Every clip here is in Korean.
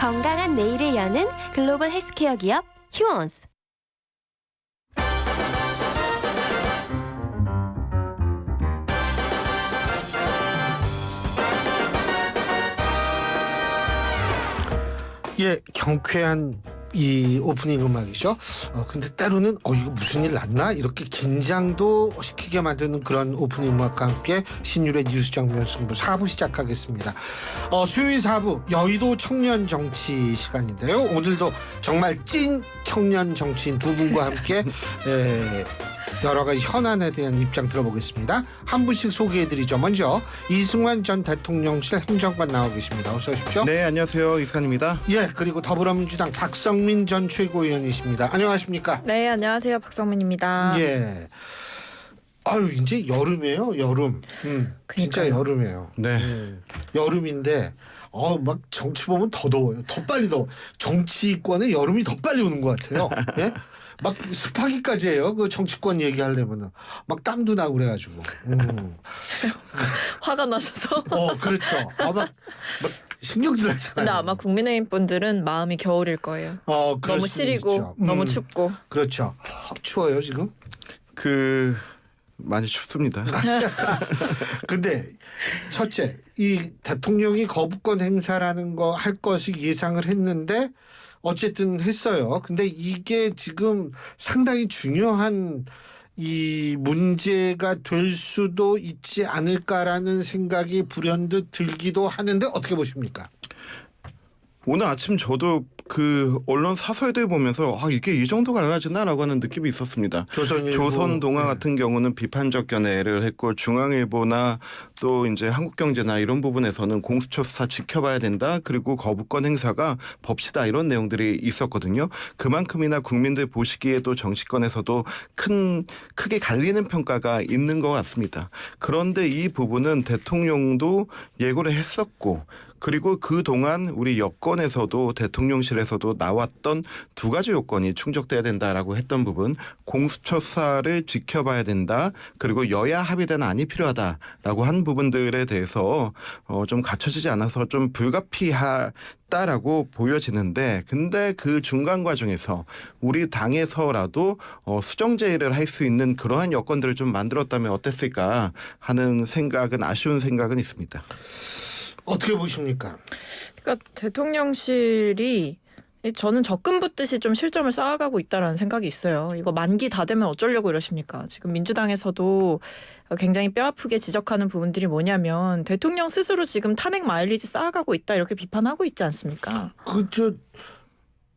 건강한 내일을 여는 글로벌 헬스케어 기업 휴원스. 예, 경쾌한 이 오프닝 음악이죠. 근데 때로는 이거 무슨 일 났나? 이렇게 긴장도 시키게 만드는 그런 오프닝 음악과 함께 신율의 뉴스 정면 승부 4부 시작하겠습니다. 수요일 4부 여의도 청년 정치 시간인데요. 오늘도 정말 찐 청년 정치인 두 분과 함께 여러 가지 현안에 대한 입장 들어보겠습니다. 한 분씩 소개해드리죠. 먼저 이승환 전 대통령실 행정관 나와 계십니다. 어서 오십시오. 네, 안녕하세요. 이승환입니다. 예, 그리고 더불어민주당 박성민 전 최고위원이십니다. 안녕하십니까? 네, 안녕하세요. 박성민입니다. 예. 아유, 이제 여름이에요. 여름. 진짜 여름이에요. 네. 여름인데 막 정치 보면 더 더워요. 더 빨리 더워. 정치권에 여름이 더 빨리 오는 것 같아요. 예? 막 습하기까지 해요. 그 정치권 얘기하려면은 막 땀도 나고 그래가지고. 화가 나셔서. 그렇죠. 막 신경질 나잖아요. 근데 아마 국민의힘 분들은 마음이 겨울일 거예요. 너무 시리고 너무 춥고. 그렇죠. 추워요 지금. 많이 춥습니다. 근데 첫째, 이 대통령이 거부권 행사라는 거 할 것이 예상을 했는데 어쨌든 했어요. 근데 이게 지금 상당히 중요한 이 문제가 될 수도 있지 않을까라는 생각이 불현듯 들기도 하는데 어떻게 보십니까? 오늘 아침 저도 그 언론 사설들 보면서 이게 이 정도 갈라지나라고 하는 느낌이 있었습니다. 조선동아 같은 경우는 비판적 견해를 했고 중앙일보나 또 이제 한국경제나 이런 부분에서는 공수처 수사 지켜봐야 된다. 그리고 거부권 행사가 법치다 이런 내용들이 있었거든요. 그만큼이나 국민들 보시기에도 정치권에서도 크게 갈리는 평가가 있는 것 같습니다. 그런데 이 부분은 대통령도 예고를 했었고 그리고 그동안 우리 여권에서도 대통령실에서도 나왔던 두 가지 요건이 충족돼야 된다라고 했던 부분, 공수처 수사를 지켜봐야 된다. 그리고 여야 합의단안이 필요하다라고 한 부분들에 대해서 좀 갖춰지지 않아서 좀 불가피하다라고 보여지는데, 근데 그 중간 과정에서 우리 당에서라도 수정제의를 할 수 있는 그러한 여건들을 좀 만들었다면 어땠을까 하는 생각은, 아쉬운 생각은 있습니다. 어떻게 보십니까? 그러니까 대통령실이 저는 적금 붓듯이 좀 실점을 쌓아가고 있다라는 생각이 있어요. 이거 만기 다 되면 어쩌려고 이러십니까? 지금 민주당에서도 굉장히 뼈아프게 지적하는 부분들이 뭐냐면 대통령 스스로 지금 탄핵 마일리지 쌓아가고 있다 이렇게 비판하고 있지 않습니까?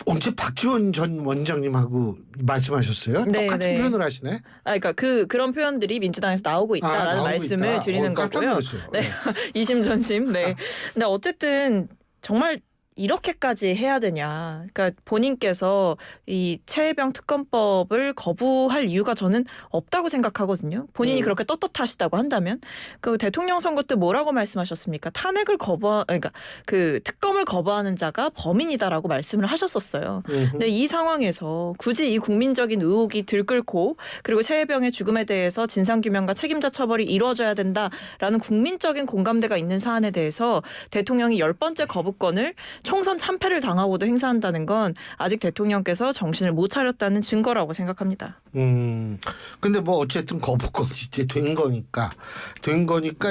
언제 박지원 전 원장님하고 말씀하셨어요? 네, 똑같은 네. 표현을 하시네. 그러니까 그런 표현들이 민주당에서 나오고 있다라는 말씀을 드리는 깜짝 거고요. 놀랐어요. 네, 이심전심. 네. 근데 어쨌든 정말 이렇게까지 해야 되냐. 그러니까 본인께서 이 최혜병 특검법을 거부할 이유가 저는 없다고 생각하거든요. 본인이 그렇게 떳떳하시다고 한다면. 그 대통령 선거 때 뭐라고 말씀하셨습니까? 그러니까 그 특검을 거부하는 자가 범인이다라고 말씀을 하셨었어요. 근데 이 상황에서 굳이 이 국민적인 의혹이 들끓고 그리고 최혜병의 죽음에 대해서 진상규명과 책임자 처벌이 이루어져야 된다라는 국민적인 공감대가 있는 사안에 대해서 대통령이 10번째 거부권을 총선 참패를 당하고도 행사한다는 건 아직 대통령께서 정신을 못 차렸다는 증거라고 생각합니다. 근데 뭐 어쨌든 거부권이 이제 된 거니까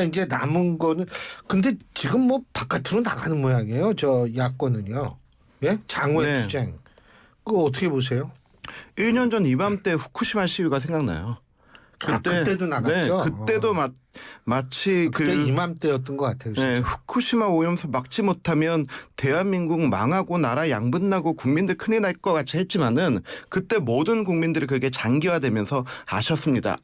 이제 남은 거는, 근데 지금 뭐 바깥으로 나가는 모양이에요. 저 야권은요. 예? 장외 투쟁. 그거 어떻게 보세요? 1년 전 이맘때 후쿠시마 시위가 생각나요. 그때도 나갔죠. 네, 그때도 마치 그때 이맘때였던 것 같아요. 진짜. 네, 후쿠시마 오염수 막지 못하면 대한민국 망하고 나라 양분나고 국민들 큰일 날 것 같이 했지만은 그때 모든 국민들이 그게 장기화되면서 아셨습니다.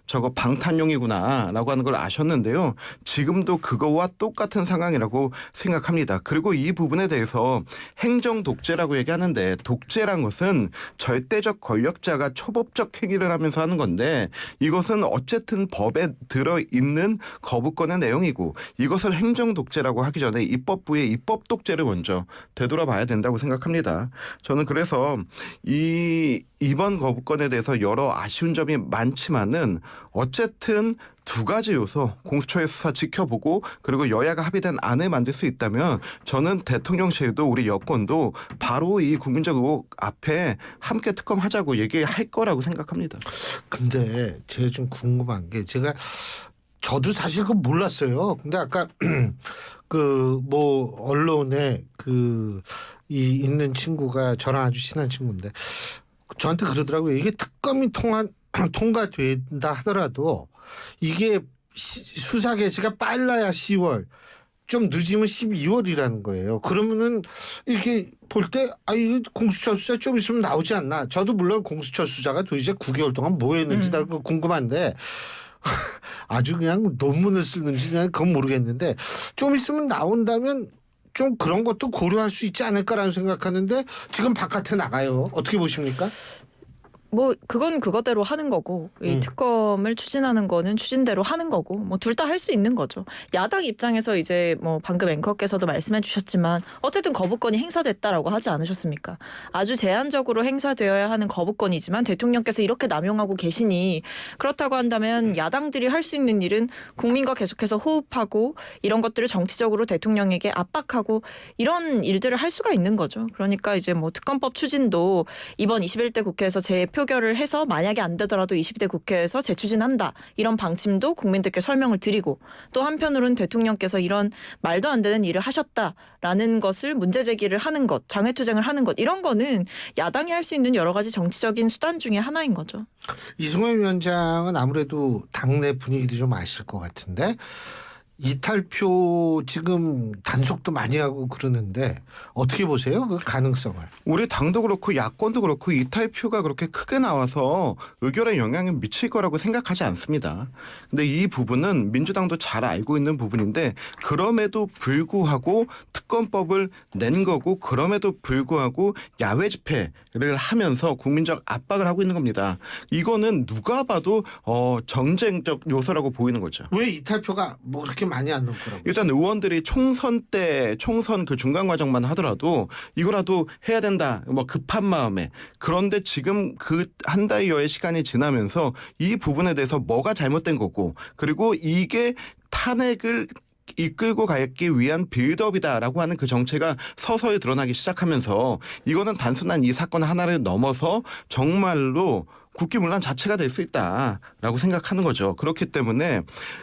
저거 방탄용이구나라고 하는 걸 아셨는데요. 지금도 그거와 똑같은 상황이라고 생각합니다. 그리고 이 부분에 대해서 행정 독재라고 얘기하는데, 독재란 것은 절대적 권력자가 초법적 행위를 하면서 하는 건데, 이것은 어쨌든 법에 들어있는 거부권의 내용이고, 이것을 행정 독재라고 하기 전에 입법부의 입법 독재를 먼저 되돌아봐야 된다고 생각합니다. 저는 그래서 이번 거부권에 대해서 여러 아쉬운 점이 많지만은 어쨌든 두 가지 요소 공수처의 수사 지켜보고 그리고 여야가 합의된 안을 만들 수 있다면 저는 대통령실도 우리 여권도 바로 이 국민적 의혹 앞에 함께 특검하자고 얘기할 거라고 생각합니다. 근데 제가 좀 궁금한 게 저도 사실 그거 몰랐어요. 근데 아까 그 뭐 언론에 이 있는 친구가 저랑 아주 친한 친구인데 저한테 그러더라고요. 이게 특검이 통과된다 하더라도 이게 수사 개시가 빨라야 10월, 좀 늦으면 12월이라는 거예요. 그러면은 이게 볼 때 이 공수처 수사 좀 있으면 나오지 않나. 저도 물론 공수처 수사가 도대체 9개월 동안 뭐 했는지 나 궁금한데 아주 그냥 논문을 쓰는지 그건 모르겠는데 좀 있으면 나온다면 좀 그런 것도 고려할 수 있지 않을까라는 생각하는데 지금 바깥에 나가요. 어떻게 보십니까? 뭐 그건 그거대로 하는 거고 이 특검을 추진하는 거는 추진대로 하는 거고 뭐 둘 다 할 수 있는 거죠. 야당 입장에서 이제 뭐 방금 앵커께서도 말씀해 주셨지만 어쨌든 거부권이 행사됐다라고 하지 않으셨습니까? 아주 제한적으로 행사되어야 하는 거부권이지만 대통령께서 이렇게 남용하고 계시니 그렇다고 한다면 야당들이 할 수 있는 일은 국민과 계속해서 호흡하고 이런 것들을 정치적으로 대통령에게 압박하고 이런 일들을 할 수가 있는 거죠. 그러니까 이제 뭐 특검법 추진도 이번 21대 국회에서 재표결을 해서 만약에 안 되더라도 20대 국회에서 재추진한다. 이런 방침도 국민들께 설명을 드리고 또 한편으로는 대통령께서 이런 말도 안 되는 일을 하셨다라는 것을 문제 제기를 하는 것, 장외투쟁을 하는 것 이런 거는 야당이 할 수 있는 여러 가지 정치적인 수단 중에 하나인 거죠. 이승만 위원장은 아무래도 당내 분위기도 좀 아실 것 같은데 이탈표 지금 단속도 많이 하고 그러는데 어떻게 보세요? 그 가능성을. 우리 당도 그렇고 야권도 그렇고 이탈표가 그렇게 크게 나와서 의결에 영향을 미칠 거라고 생각하지 않습니다. 근데 이 부분은 민주당도 잘 알고 있는 부분인데 그럼에도 불구하고 특검법을 낸 거고 그럼에도 불구하고 야외 집회를 하면서 국민적 압박을 하고 있는 겁니다. 이거는 누가 봐도 정쟁적 요소라고 보이는 거죠. 왜 이탈표가 뭐 그렇게 많이 안 넣을 거라고? 일단 의원들이 총선 그 중간 과정만 하더라도 이거라도 해야 된다. 뭐 급한 마음에. 그런데 지금 그 한 달여의 시간이 지나면서 이 부분에 대해서 뭐가 잘못된 거고 그리고 이게 탄핵을 이끌고 가기 위한 빌드업이다라고 하는 그 정체가 서서히 드러나기 시작하면서 이거는 단순한 이 사건 하나를 넘어서 정말로 국기문란 자체가 될 수 있다라고 생각하는 거죠. 그렇기 때문에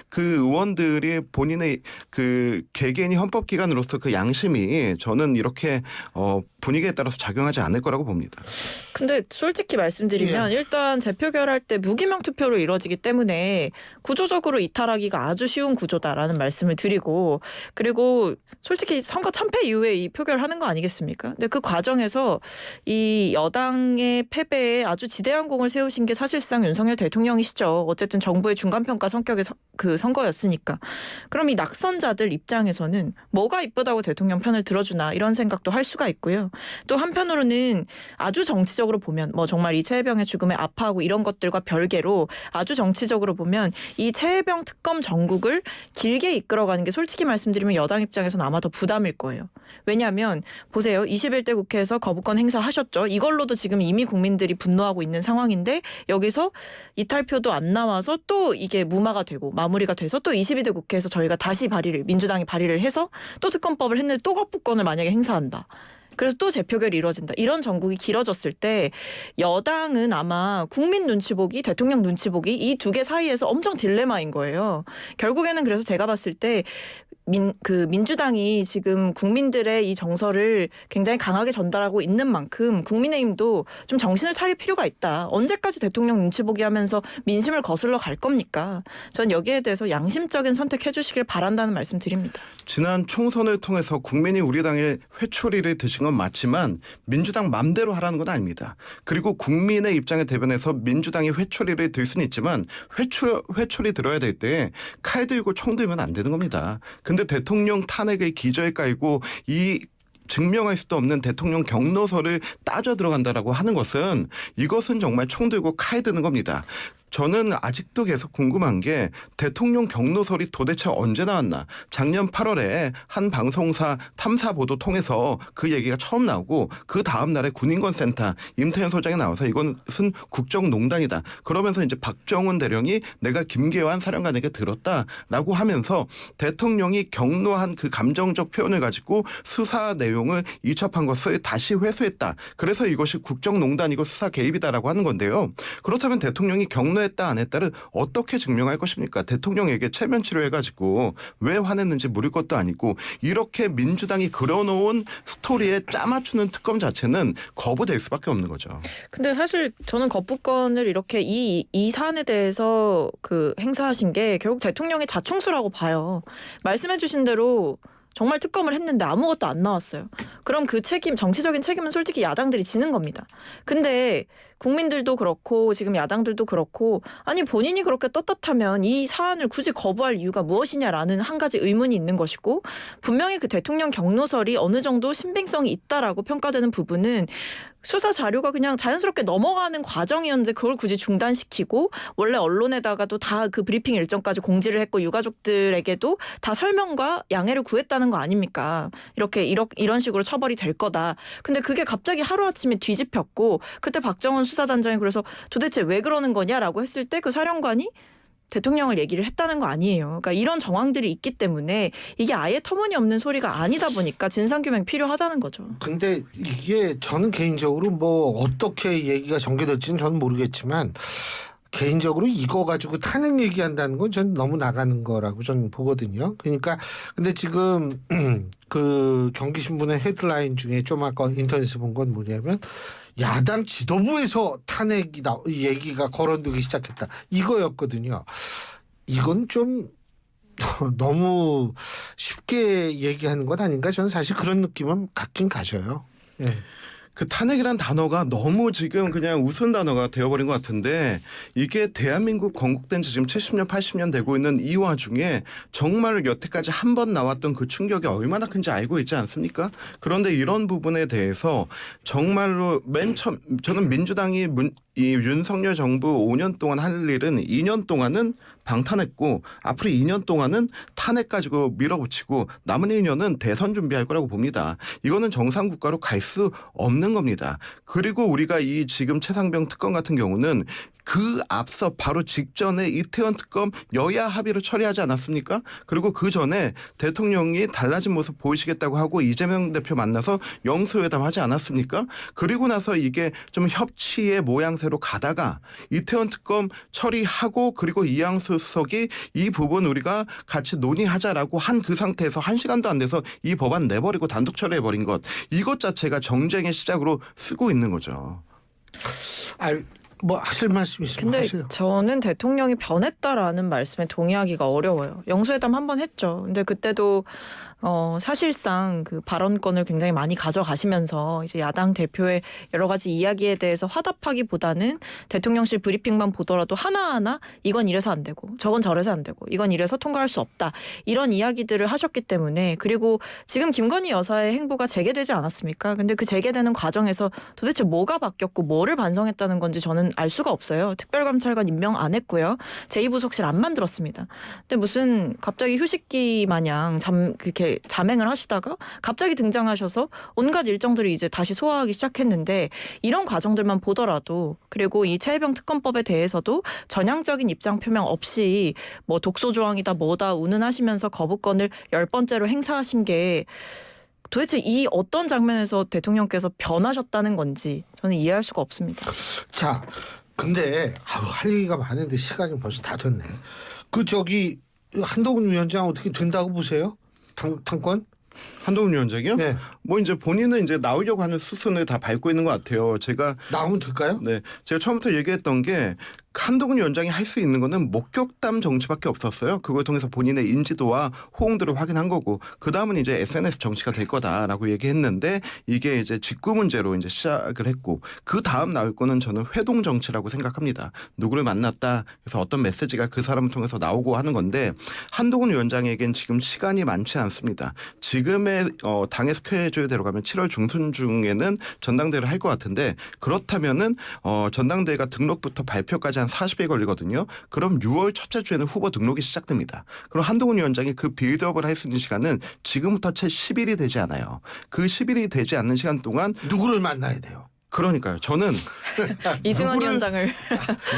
그 의원들이 본인의 그 개개인이 헌법기관으로서 그 양심이 저는 이렇게 분위기에 따라서 작용하지 않을 거라고 봅니다. 근데 솔직히 말씀드리면 일단 재표결할 때 무기명 투표로 이루어지기 때문에 구조적으로 이탈하기가 아주 쉬운 구조다라는 말씀을 드리고 그리고 솔직히 선거 참패 이후에 이 표결하는 거 아니겠습니까? 근데 그 과정에서 이 여당의 패배에 아주 지대한 공을 세우신 게 사실상 윤석열 대통령이시죠. 어쨌든 정부의 중간평가 성격의 그 선거였으니까. 그럼 이 낙선자들 입장에서는 뭐가 이쁘다고 대통령 편을 들어주나 이런 생각도 할 수가 있고요. 또 한편으로는 아주 정치적으로 보면 뭐 정말 이 최혜병의 죽음에 아파하고 이런 것들과 별개로 아주 정치적으로 보면 이 최혜병 특검 정국을 길게 이끌어가는 게 솔직히 말씀드리면 여당 입장에서는 아마 더 부담일 거예요. 왜냐하면 보세요. 21대 국회에서 거부권 행사하셨죠. 이걸로도 지금 이미 국민들이 분노하고 있는 상황인데 여기서 이탈표도 안 나와서 또 이게 무마가 되고 마무리가 돼서 또 22대 국회에서 저희가 다시 민주당이 발의를 해서 또 특검법을 했는데 또 거부권을 만약에 행사한다. 그래서 또 재표결이 이루어진다. 이런 전국이 길어졌을 때 여당은 아마 국민 눈치 보기, 대통령 눈치 보기 이 두 개 사이에서 엄청 딜레마인 거예요. 결국에는 그래서 제가 봤을 때 민주당이 지금 국민들의 이 정서를 굉장히 강하게 전달하고 있는 만큼 국민의힘도 좀 정신을 차릴 필요가 있다. 언제까지 대통령 눈치 보기 하면서 민심을 거슬러 갈 겁니까? 전 여기에 대해서 양심적인 선택해 주시길 바란다는 말씀 드립니다. 지난 총선을 통해서 국민이 우리 당의 회초리를 드신 건 맞지만 민주당 맘대로 하라는 건 아닙니다. 그리고 국민의 입장에 대변해서 민주당이 회초리를 들 수는 있지만 회초리 들어야 될 때 칼 들고 총 들면 안 되는 겁니다. 근데 대통령 탄핵의 기저에 깔고 이 증명할 수도 없는 대통령 경로서를 따져 들어간다라고 하는 것은 이것은 정말 총 들고 칼 드는 겁니다. 저는 아직도 계속 궁금한 게 대통령 경로설이 도대체 언제 나왔나. 작년 8월에 한 방송사 탐사 보도 통해서 그 얘기가 처음 나오고 그 다음 날에 군인권센터 임태현 소장이 나와서 이것은 국정농단이다. 그러면서 이제 박정훈 대령이 내가 김계환 사령관에게 들었다라고 하면서 대통령이 경로한 그 감정적 표현을 가지고 수사 내용을 이첩한 것을 다시 회수했다. 그래서 이것이 국정농단이고 수사 개입이다라고 하는 건데요. 그렇다면 대통령이 경로했다 안 했다를 어떻게 증명할 것입니까? 대통령에게 체면 치료해가지고 왜 화냈는지 물을 것도 아니고 이렇게 민주당이 그려놓은 스토리에 짜맞추는 특검 자체는 거부될 수밖에 없는 거죠. 근데 사실 저는 거부권을 이렇게 이 사안에 대해서 그 행사하신 게 결국 대통령의 자충수라고 봐요. 말씀해주신 대로 정말 특검을 했는데 아무것도 안 나왔어요. 그럼 그 책임, 정치적인 책임은 솔직히 야당들이 지는 겁니다. 근데 국민들도 그렇고 지금 야당들도 그렇고 아니 본인이 그렇게 떳떳하면 이 사안을 굳이 거부할 이유가 무엇이냐라는 한 가지 의문이 있는 것이고 분명히 그 대통령 경로설이 어느 정도 신빙성이 있다라고 평가되는 부분은 수사 자료가 그냥 자연스럽게 넘어가는 과정이었는데 그걸 굳이 중단시키고 원래 언론에다가도 다 그 브리핑 일정까지 공지를 했고 유가족들에게도 다 설명과 양해를 구했다는 거 아닙니까? 이런 식으로 처벌이 될 거다. 근데 그게 갑자기 하루아침에 뒤집혔고 그때 박정훈 수사단장이 그래서 도대체 왜 그러는 거냐라고 했을 때 그 사령관이 대통령을 얘기를 했다는 거 아니에요. 그러니까 이런 정황들이 있기 때문에 이게 아예 터무니없는 소리가 아니다 보니까 진상규명 필요하다는 거죠. 근데 이게 저는 개인적으로 뭐 어떻게 얘기가 전개될지는 저는 모르겠지만 개인적으로 이거 가지고 탄핵 얘기한다는 건 저는 너무 나가는 거라고 저는 보거든요. 그러니까 근데 지금 그 경기신문의 헤드라인 중에 좀 아까 인터넷에 본 건 뭐냐면 야당 지도부에서 탄핵이다 얘기가 거론되기 시작했다 이거였거든요. 이건 좀 너무 쉽게 얘기하는 것 아닌가 저는 사실 그런 느낌은 갖긴 가져요. 예. 그 탄핵이란 단어가 너무 지금 그냥 우스운 단어가 되어버린 것 같은데 이게 대한민국 건국된 지 지금 70년 80년 되고 있는 이 와중에 정말 여태까지 한 번 나왔던 그 충격이 얼마나 큰지 알고 있지 않습니까? 그런데 이런 부분에 대해서 정말로 맨 처음 저는 민주당이 이 윤석열 정부 5년 동안 할 일은 2년 동안은 방탄했고 앞으로 2년 동안은 탄핵 가지고 밀어붙이고 남은 1년은 대선 준비할 거라고 봅니다. 이거는 정상국가로 갈 수 없는 겁니다. 그리고 우리가 이 지금 최상병 특검 같은 경우는 그 앞서 바로 직전에 이태원 특검 여야 합의로 처리하지 않았습니까? 그리고 그 전에 대통령이 달라진 모습 보이시겠다고 하고 이재명 대표 만나서 영수회담 하지 않았습니까? 그리고 나서 이게 좀 협치의 모양새로 가다가 이태원 특검 처리하고 그리고 이양수 수석이 이 부분 우리가 같이 논의하자라고 한 그 상태에서 1시간도 안 돼서 이 법안 내버리고 단독 처리해버린 것. 이것 자체가 정쟁의 시작으로 쓰고 있는 거죠. 뭐 하실 말씀 있으면 근데 하세요. 저는 대통령이 변했다라는 말씀에 동의하기가 어려워요. 영수회담 한 번 했죠. 근데 그때도 사실상 그 발언권을 굉장히 많이 가져가시면서 이제 야당 대표의 여러 가지 이야기에 대해서 화답하기보다는 대통령실 브리핑만 보더라도 하나하나 이건 이래서 안 되고 저건 저래서 안 되고 이건 이래서 통과할 수 없다. 이런 이야기들을 하셨기 때문에 그리고 지금 김건희 여사의 행보가 재개되지 않았습니까? 근데 그 재개되는 과정에서 도대체 뭐가 바뀌었고 뭐를 반성했다는 건지 저는 알 수가 없어요. 특별감찰관 임명 안 했고요. 제2부속실 안 만들었습니다. 근데 무슨 갑자기 휴식기 마냥 그렇게 자맹을 하시다가 갑자기 등장하셔서 온갖 일정들을 이제 다시 소화하기 시작했는데 이런 과정들만 보더라도 그리고 이 최혜병 특검법에 대해서도 전향적인 입장 표명 없이 뭐 독소 조항이다 뭐다 운운하시면서 거부권을 10번째로 행사하신 게 도대체 이 어떤 장면에서 대통령께서 변하셨다는 건지 저는 이해할 수가 없습니다. 자, 근데 할 얘기가 많은데 시간이 벌써 다 됐네. 한동훈 위원장 어떻게 된다고 보세요? 당권? 한동훈 위원장이요? 네. 뭐 이제 본인은 이제 나오려고 하는 수순을 다 밟고 있는 것 같아요. 제가 나오면 될까요? 네, 제가 처음부터 얘기했던 게 한동훈 위원장이 할 수 있는 거는 목격담 정치밖에 없었어요. 그걸 통해서 본인의 인지도와 호응도를 확인한 거고 그 다음은 이제 SNS 정치가 될 거다라고 얘기했는데 이게 이제 직구 문제로 이제 시작을 했고 그 다음 나올 거는 저는 회동 정치라고 생각합니다. 누구를 만났다 그래서 어떤 메시지가 그 사람을 통해서 나오고 하는 건데 한동훈 위원장에겐 지금 시간이 많지 않습니다. 지금의 당의 스케줄대로 가면 7월 중순 중에는 전당대회를 할 것 같은데 그렇다면은 전당대회가 등록부터 발표까지 한 한 40일 걸리거든요. 그럼 6월 첫째 주에는 후보 등록이 시작됩니다. 그럼 한동훈 위원장이 그 빌드업을 할 수 있는 시간은 지금부터 채 10일이 되지 않아요. 그 10일이 되지 않는 시간 동안 누구를 만나야 돼요? 그러니까요. 저는 이승환 위원장을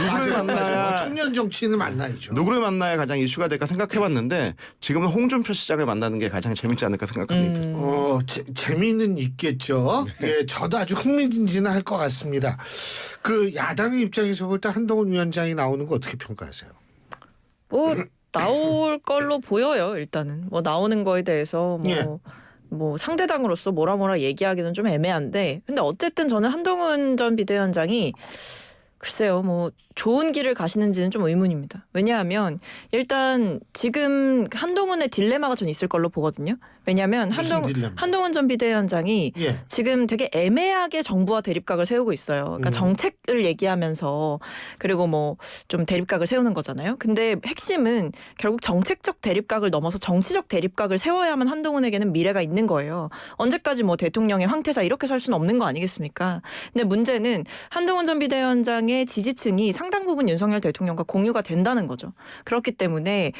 누구를 만나야 청년 정치인을 만나야죠. 누구를 만나야 가장 이슈가 될까 생각해봤는데 지금은 홍준표 시장을 만나는 게 가장 재밌지 않을까 생각합니다. 재미는 있겠죠. 예, 저도 아주 흥미진진할 것 같습니다. 그 야당의 입장에서 볼 때 한동훈 위원장이 나오는 거 어떻게 평가하세요? 뭐 나올 걸로 보여요. 일단은 뭐 나오는 거에 대해서 뭐 상대당으로서 뭐라 얘기하기는 좀 애매한데 근데 어쨌든 저는 한동훈 전 비대위원장이 글쎄요, 뭐 좋은 길을 가시는지는 좀 의문입니다. 왜냐하면 일단 지금 한동훈의 딜레마가 전 있을 걸로 보거든요. 왜냐하면 한동훈 전 비대위원장이 지금 되게 애매하게 정부와 대립각을 세우고 있어요. 그러니까 정책을 얘기하면서 그리고 뭐 좀 대립각을 세우는 거잖아요. 근데 핵심은 결국 정책적 대립각을 넘어서 정치적 대립각을 세워야만 한동훈에게는 미래가 있는 거예요. 언제까지 뭐 대통령의 황태자 이렇게 살 수는 없는 거 아니겠습니까? 근데 문제는 한동훈 전 비대위원장의 지지층이 상당 부분 윤석열 대통령과 공유가 된다는 거죠. 그렇기 때문에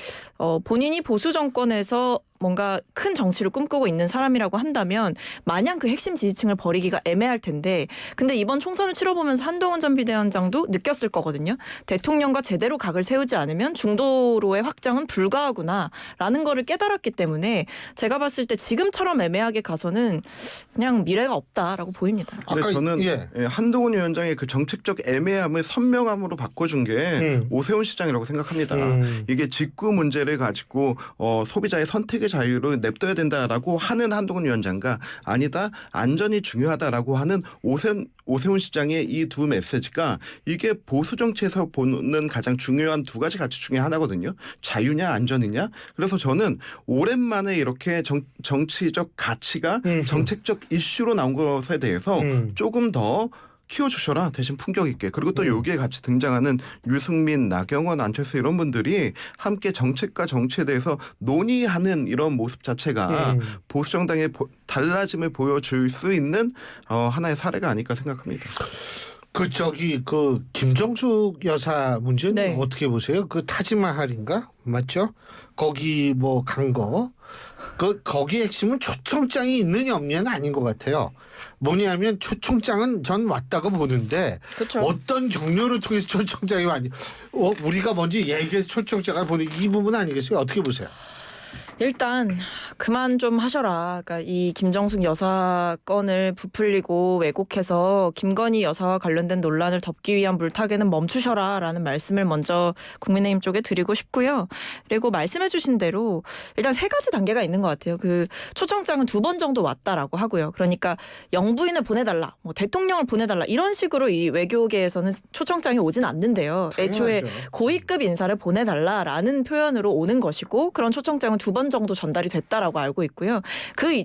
본인이 보수 정권에서 뭔가 큰 정치를 꿈꾸고 있는 사람이라고 한다면 마냥 그 핵심 지지층을 버리기가 애매할 텐데 근데 이번 총선을 치러보면서 한동훈 전 비대위원장도 느꼈을 거거든요. 대통령과 제대로 각을 세우지 않으면 중도로의 확장은 불가하구나라는 거를 깨달았기 때문에 제가 봤을 때 지금처럼 애매하게 가서는 그냥 미래가 없다라고 보입니다. 근데 저는 한동훈 위원장의 그 정책적 애매함을 선명함으로 바꿔준 게 오세훈 시장이라고 생각합니다. 이게 직구 문제를 가지고 소비자의 선택의 자유를 냅둬야 된다라고 하는 한동훈 위원장과 아니다 안전이 중요하다라고 하는 오세훈 시장의 이 두 메시지가 이게 보수 정치에서 보는 가장 중요한 두 가지 가치 중에 하나거든요. 자유냐 안전이냐. 그래서 저는 오랜만에 이렇게 정치적 가치가 정책적 이슈로 나온 것에 대해서 조금 더 키워주셔라 대신 품격 있게. 그리고 또 여기에 같이 등장하는 유승민, 나경원, 안철수 이런 분들이 함께 정책과 정치에 대해서 논의하는 이런 모습 자체가 보수 정당의 달라짐을 보여줄 수 있는 하나의 사례가 아닐까 생각합니다. 그 김정숙 여사 문제는 어떻게 보세요? 그 타지마할인가 맞죠? 거기 뭐 간 거. 거기 핵심은 초청장이 있느냐 없느냐는 아닌 것 같아요. 뭐냐면 초청장은 전 왔다고 보는데 그쵸. 어떤 경로를 통해서 초청장이 왔냐. 우리가 먼저 얘기해서 초청장을 보는 이 부분 아니겠어요? 어떻게 보세요? 일단 그만 좀 하셔라. 그러니까 이 김정숙 여사 건을 부풀리고 왜곡해서 김건희 여사와 관련된 논란을 덮기 위한 물타기는 멈추셔라라는 말씀을 먼저 국민의힘 쪽에 드리고 싶고요. 그리고 말씀해 주신 대로 일단 세 가지 단계가 있는 것 같아요. 그 초청장은 2번 정도 왔다라고 하고요. 그러니까 영부인을 보내달라, 뭐 대통령을 보내달라 이런 식으로 이 외교계에서는 초청장이 오진 않는데요. 애초에 고위급 인사를 보내달라라는 표현으로 오는 것이고 그런 초청장은 2번 정도 전달이 됐다라고 알고 있고요.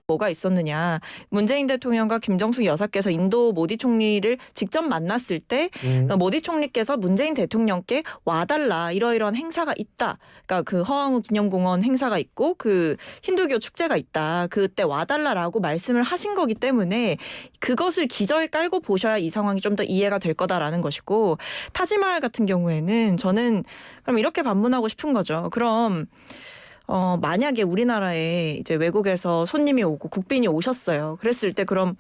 뭐가 있었느냐. 문재인 대통령과 김정숙 여사께서 인도 모디 총리를 직접 만났을 때 모디 총리께서 문재인 대통령께 와달라 이러이러한 행사가 있다. 그러니까 그 허황우 기념공원 행사가 있고 그 힌두교 축제가 있다. 그때 와달라라고 말씀을 하신 거기 때문에 그것을 기저에 깔고 보셔야 이 상황이 좀 더 이해가 될 거다라는 것이고 타지마할 같은 경우에는 저는 그럼 이렇게 반문하고 싶은 거죠. 그럼 만약에 우리나라에 이제 외국에서 손님이 오고 국빈이 오셨어요. 그랬을 때 그럼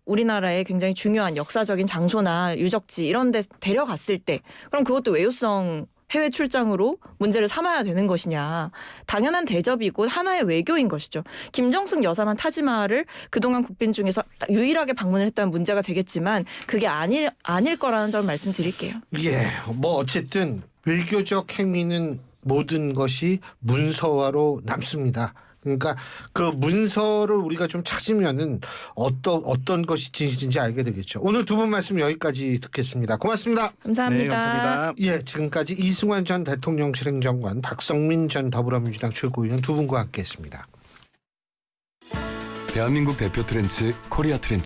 우리나라의 굉장히 중요한 역사적인 장소나 유적지 이런 데 데려갔을 때 그럼 그것도 외유성 해외 출장으로 문제를 삼아야 되는 것이냐. 당연한 대접이고 하나의 외교인 것이죠. 김정숙 여사만 타지마할을 그동안 국빈 중에서 유일하게 방문을 했다면 문제가 되겠지만 그게 아닐 거라는 점 말씀드릴게요. 예, 뭐 어쨌든 외교적 행위는 모든 것이 문서화로 남습니다. 그러니까 그 문서를 우리가 좀 찾으면은 어떤 것이 진실인지 알게 되겠죠. 오늘 두 분 말씀 여기까지 듣겠습니다. 고맙습니다. 감사합니다. 네, 감사합니다. 예, 지금까지 이승환 전 대통령실 행정관, 박성민 전 더불어민주당 최고위원 두 분과 함께했습니다. 대한민국 대표 트렌치 코리아 트렌치.